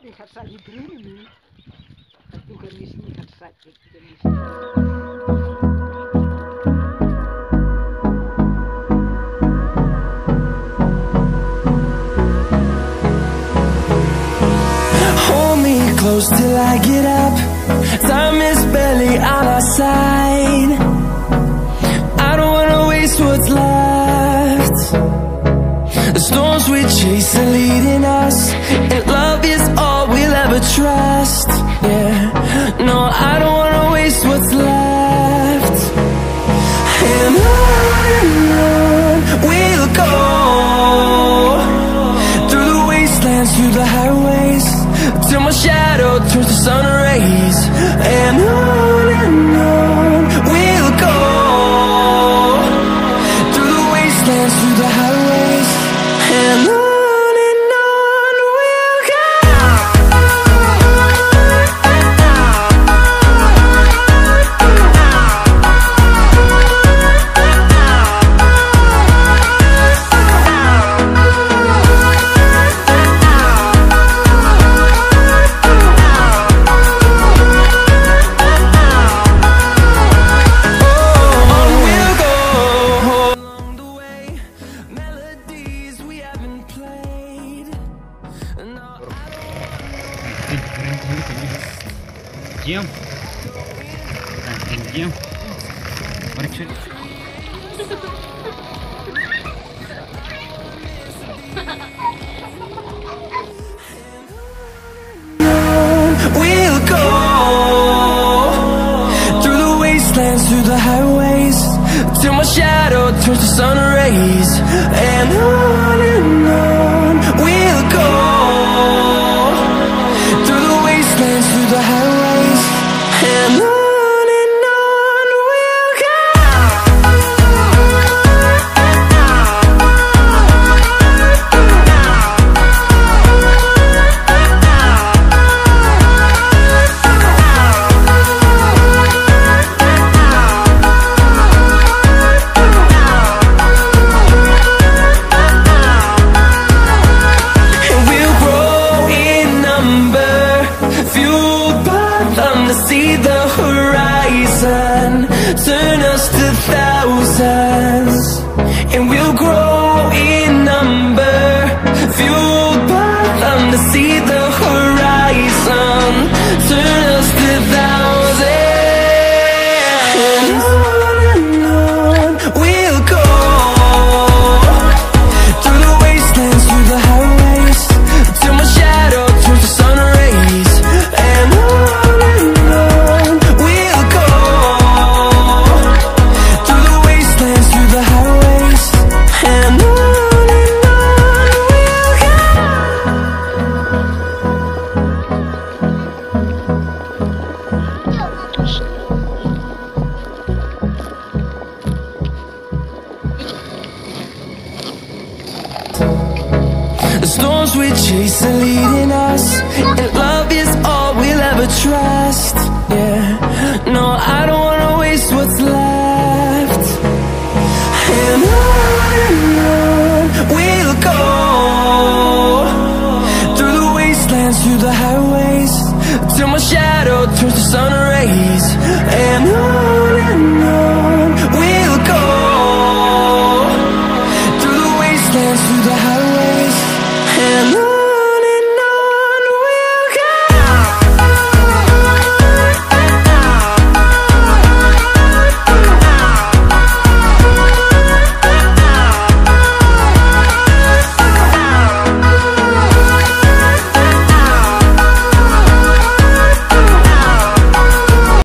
Ik ga het niet doen nu. Dat doe ik niet, ik ga het niet. Hold me close till I get up. Time is barely on our side. I don't wanna waste what's left. The storms we chase are leading us, and love is all we'll ever trust. Yeah, no, I don't wanna waste what's left. And on we'll go, through the wastelands, through the highways, till my shadow turns to sun rays. And on we'll go, through the wastelands, through the highways, and on we'll go. Diam. Diam. Mari. We'll go through the wastelands, through the highways, till my shadow turns to sun rays. And on we'll go, through the wastelands, through the highways, and on. See the horizon turn us to thousands, and we'll grow in number, fueled by them to see the horizon turn us to thousands. And on we'll go, through the wastelands, through the highways, till my shadow turns to sun rays. And the storms we chase are leading us, and love is all we'll ever trust. Yeah, no, I don't wanna waste what's left. And on we'll go, through the wastelands, through the highways, till my shadow turns to sun rays. And on we'll go, through the wastelands, through the highways, and on.